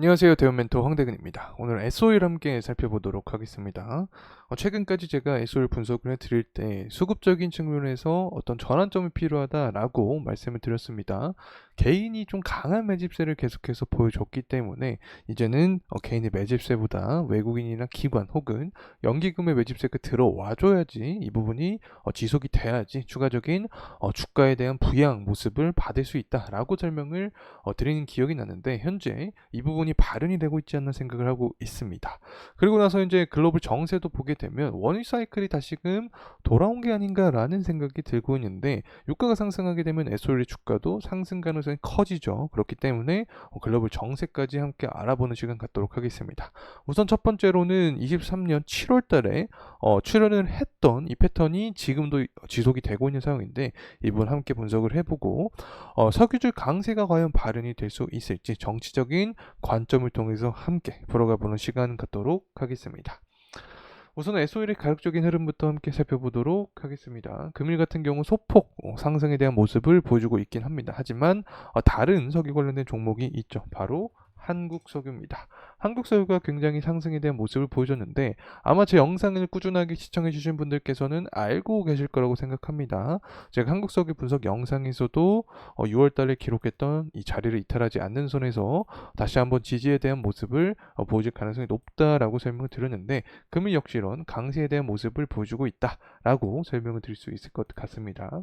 안녕하세요. 대우 멘토 황대근입니다. 오늘 SO일 함께 살펴보도록 하겠습니다. 최근까지 제가 SO일 분석을 해드릴 때 수급적인 측면에서 어떤 전환점이 필요하다라고 말씀을 드렸습니다. 개인이 좀 강한 매집세를 계속해서 보여줬기 때문에 이제는 개인의 매집세보다 외국인이나 기관 혹은 연기금의 매집세가 들어와줘야지 이 부분이 지속이 돼야지 추가적인 주가에 대한 부양 모습을 받을 수 있다라고 설명을 드리는 기억이 나는데 현재 이 부분이 발현이 되고 있지 않나 생각을 하고 있습니다. 그리고 나서 이제 글로벌 정세도 보게 되면 원유 사이클이 다시금 돌아온 게 아닌가라는 생각이 들고 있는데 유가가 상승하게 되면 에소일의 주가도 상승 가능성이 커지죠. 그렇기 때문에 글로벌 정세까지 함께 알아보는 시간 갖도록 하겠습니다. 우선 첫 번째로는 23년 7월 달에 출현을 했던 이 패턴이 지금도 지속이 되고 있는 상황인데 이 부분 함께 분석을 해보고 석유주 강세가 과연 발현이 될 수 있을지 정치적인 관점을 통해서 함께 풀어가 보는 시간 갖도록 하겠습니다. 우선 SO일의 가격적인 흐름부터 함께 살펴보도록 하겠습니다. 금일 같은 경우 소폭 상승에 대한 모습을 보여주고 있긴 합니다. 하지만 다른 석유 관련된 종목이 있죠. 바로 한국석유입니다. 한국석유가 굉장히 상승에 대한 모습을 보여줬는데 아마 제 영상을 꾸준하게 시청해 주신 분들께서는 알고 계실 거라고 생각합니다. 제가 한국석유 분석 영상에서도 6월 달에 기록했던 이 자리를 이탈하지 않는 선에서 다시 한번 지지에 대한 모습을 보여줄 가능성이 높다라고 설명을 드렸는데 금일 역시 이런 강세에 대한 모습을 보여주고 있다라고 설명을 드릴 수 있을 것 같습니다.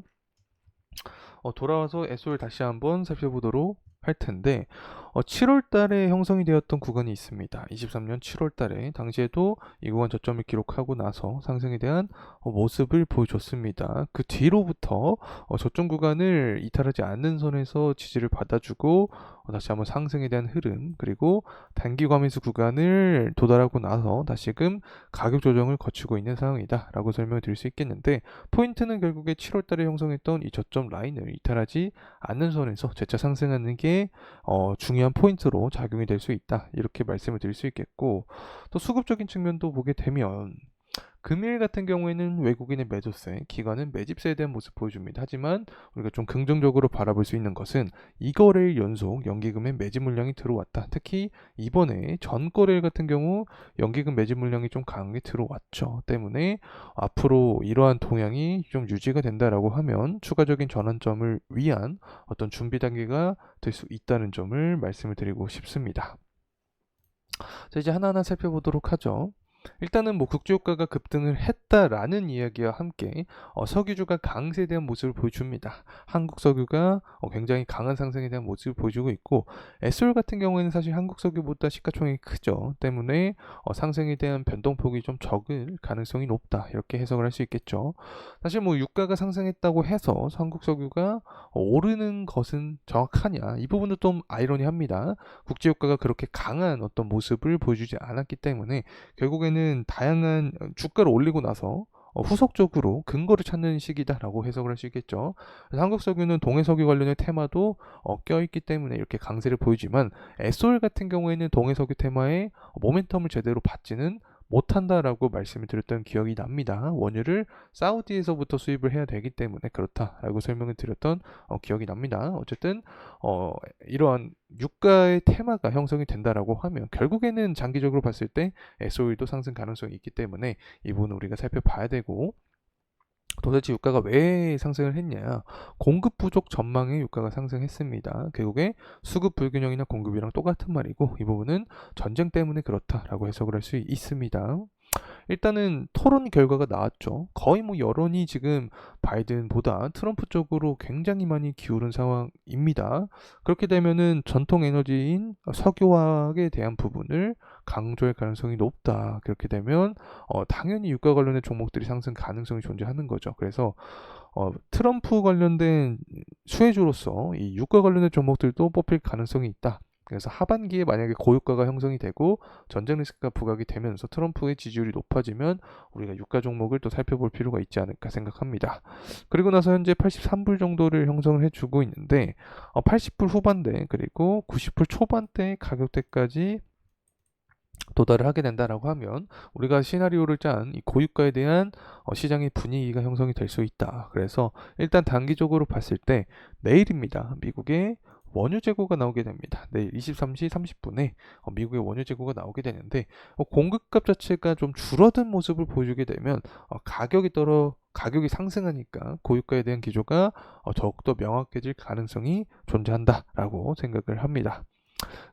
돌아와서 SO를 다시 한번 살펴보도록 할 텐데 7월 달에 형성이 되었던 구간이 있습니다. 23년 7월 달에 당시에도 이 구간 저점을 기록하고 나서 상승에 대한 모습을 보여줬습니다. 그 뒤로부터 저점 구간을 이탈하지 않는 선에서 지지를 받아주고 다시 한번 상승에 대한 흐름 그리고 단기 과매수 구간을 도달하고 나서 다시금 가격 조정을 거치고 있는 상황이다 라고 설명을 드릴 수 있겠는데 포인트는 결국에 7월 달에 형성했던 이 저점 라인을 이탈하지 않는 선에서 재차 상승하는 게 중요한 포인트로 작용이 될 수 있다 이렇게 말씀을 드릴 수 있겠고 또 수급적인 측면도 보게 되면 금일 같은 경우에는 외국인의 매도세, 기관은 매집세에 대한 모습 보여줍니다. 하지만 우리가 좀 긍정적으로 바라볼 수 있는 것은 2거래일 연속 연기금의 매집 물량이 들어왔다. 특히 이번에 전 거래일 같은 경우 연기금 매집 물량이 좀 강하게 들어왔죠. 때문에 앞으로 이러한 동향이 좀 유지가 된다라고 하면 추가적인 전환점을 위한 어떤 준비 단계가 될 수 있다는 점을 말씀을 드리고 싶습니다. 자, 이제 하나하나 살펴보도록 하죠. 일단은 뭐 국제유가가 급등을 했다라는 이야기와 함께 석유주가 강세에 대한 모습을 보여줍니다. 한국 석유가 굉장히 강한 상승에 대한 모습을 보여주고 있고 에솔 같은 경우에는 사실 한국 석유보다 시가총액이 크죠. 때문에 상승에 대한 변동폭이 좀 적을 가능성이 높다 이렇게 해석을 할 수 있겠죠. 사실 뭐 유가가 상승했다고 해서 한국 석유가 오르는 것은 정확하냐 이 부분도 좀 아이러니합니다. 국제유가가 그렇게 강한 어떤 모습을 보여주지 않았기 때문에 결국에는 다양한 주가를 올리고 나서 후속적으로 근거를 찾는 시기다라고 해석을 할 수 있겠죠. 그래서 한국석유는 동해석유 관련의 테마도 껴있기 때문에 이렇게 강세를 보이지만 에솔 같은 경우에는 동해석유 테마의 모멘텀을 제대로 받지는 못한다라고 말씀을 드렸던 기억이 납니다. 원유를 사우디에서부터 수입을 해야 되기 때문에 그렇다라고 설명을 드렸던 기억이 납니다. 어쨌든 이러한 유가의 테마가 형성이 된다라고 하면 결국에는 장기적으로 봤을 때 SOE도 상승 가능성이 있기 때문에 이 부분은 우리가 살펴봐야 되고 도대체 유가가 왜 상승을 했냐? 공급 부족 전망에 유가가 상승했습니다. 결국에 수급 불균형이나 공급이랑 똑같은 말이고 이 부분은 전쟁 때문에 그렇다라고 해석을 할 수 있습니다. 일단은 토론 결과가 나왔죠. 거의 뭐 여론이 지금 바이든보다 트럼프 쪽으로 굉장히 많이 기울은 상황입니다. 그렇게 되면은 전통 에너지인 석유화학에 대한 부분을 강조할 가능성이 높다. 그렇게 되면 당연히 유가 관련된 종목들이 상승 가능성이 존재하는 거죠. 그래서 트럼프 관련된 수혜주로서 이 유가 관련된 종목들도 뽑힐 가능성이 있다. 그래서 하반기에 만약에 고유가가 형성이 되고 전쟁 리스크가 부각이 되면서 트럼프의 지지율이 높아지면 우리가 유가 종목을 또 살펴볼 필요가 있지 않을까 생각합니다. 그리고 나서 현재 83불 정도를 형성을 해주고 있는데 80불 후반대 그리고 90불 초반대 가격대까지 도달을 하게 된다라고 하면 우리가 시나리오를 짠 이 고유가에 대한 시장의 분위기가 형성이 될 수 있다. 그래서 일단 단기적으로 봤을 때 내일입니다. 미국의 원유 재고가 나오게 됩니다. 내일 23시 30분에 미국의 원유 재고가 나오게 되는데 공급값 자체가 좀 줄어든 모습을 보여주게 되면 가격이 상승하니까 고유가에 대한 기조가 더욱더 명확해질 가능성이 존재한다라고 생각을 합니다.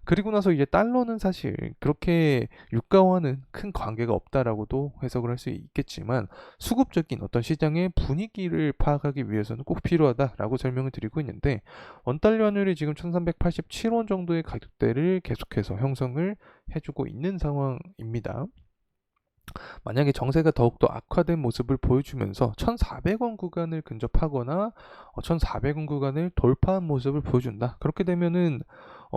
그리고 나서 이제 달러는 사실 그렇게 유가와는 큰 관계가 없다라고도 해석을 할 수 있겠지만 수급적인 어떤 시장의 분위기를 파악하기 위해서는 꼭 필요하다라고 설명을 드리고 있는데 원달러 환율이 지금 1387원 정도의 가격대를 계속해서 형성을 해주고 있는 상황입니다. 만약에 정세가 더욱더 악화된 모습을 보여주면서 1,400원 구간을 근접하거나 1,400원 구간을 돌파한 모습을 보여준다. 그렇게 되면은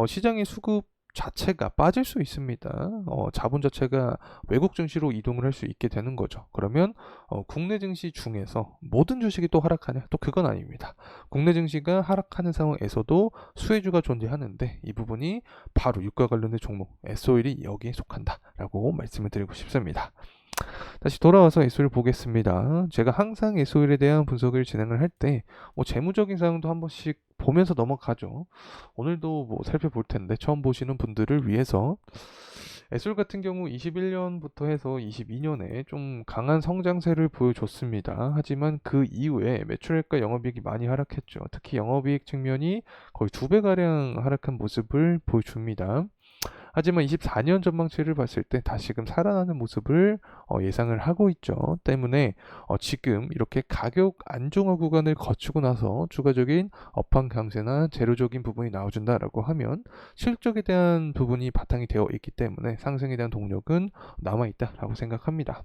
시장의 수급 자체가 빠질 수 있습니다. 자본 자체가 외국 증시로 이동을 할 수 있게 되는 거죠. 그러면 국내 증시 중에서 모든 주식이 또 하락하냐? 또 그건 아닙니다. 국내 증시가 하락하는 상황에서도 수혜주가 존재하는데 이 부분이 바로 유가 관련된 종목 S-오일이 여기에 속한다라고 말씀을 드리고 싶습니다. 다시 돌아와서 S-오일 보겠습니다. 제가 항상 S-오일에 대한 분석을 진행을 할 때 재무적인 사항도 한 번씩 보면서 넘어가죠. 오늘도 살펴볼 텐데 처음 보시는 분들을 위해서 S-오일 같은 경우 21년부터 해서 22년에 좀 강한 성장세를 보여줬습니다. 하지만 그 이후에 매출액과 영업이익이 많이 하락했죠. 특히 영업이익 측면이 거의 2배가량 하락한 모습을 보여줍니다. 하지만 24년 전망치를 봤을 때 다시금 살아나는 모습을 예상을 하고 있죠. 때문에 지금 이렇게 가격 안정화 구간을 거치고 나서 추가적인 업황 강세나 재료적인 부분이 나와준다라고 하면 실적에 대한 부분이 바탕이 되어 있기 때문에 상승에 대한 동력은 남아있다라고 생각합니다.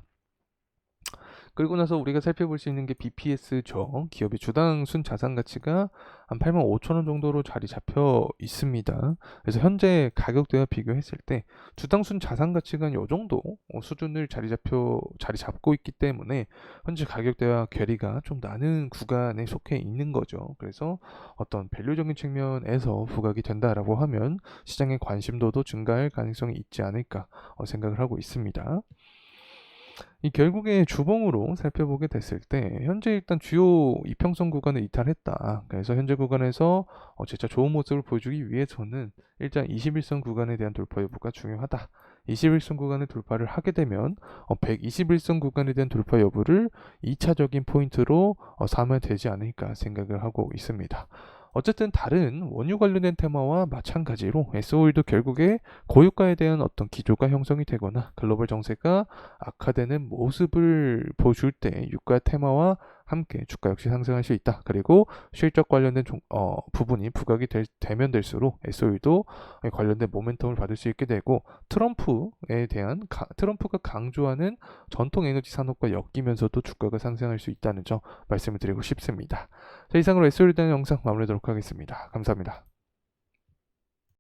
그리고 나서 우리가 살펴볼 수 있는 게 BPS죠. 기업의 주당 순자산 가치가 한 85,000원 정도로 자리 잡혀 있습니다. 그래서 현재 가격대와 비교했을 때 주당 순자산 가치가 이 정도 수준을 자리 잡고 있기 때문에 현재 가격대와 괴리가 좀 나는 구간에 속해 있는 거죠. 그래서 어떤 밸류적인 측면에서 부각이 된다라고 하면 시장의 관심도도 증가할 가능성이 있지 않을까 생각을 하고 있습니다. 이 결국에 주봉으로 살펴보게 됐을 때 현재 일단 주요 이평선 구간을 이탈했다. 그래서 현재 구간에서 진짜 좋은 모습을 보여주기 위해서는 일단 21선 구간에 대한 돌파 여부가 중요하다. 21선 구간을 돌파를 하게 되면 121선 구간에 대한 돌파 여부를 2차적인 포인트로 삼아야 되지 않을까 생각을 하고 있습니다. 어쨌든 다른 원유 관련된 테마와 마찬가지로 S-오일도 결국에 고유가에 대한 어떤 기조가 형성이 되거나 글로벌 정세가 악화되는 모습을 보여줄 때 유가 테마와 함께 주가 역시 상승할 수 있다. 그리고 실적 관련된 부분이 부각이 되면 될수록 S-오일도 관련된 모멘텀을 받을 수 있게 되고 트럼프가 강조하는 전통 에너지 산업과 엮이면서도 주가가 상승할 수 있다는 점 말씀을 드리고 싶습니다. 자, 이상으로 S-오일에 대한 영상 마무리하도록 하겠습니다. 감사합니다.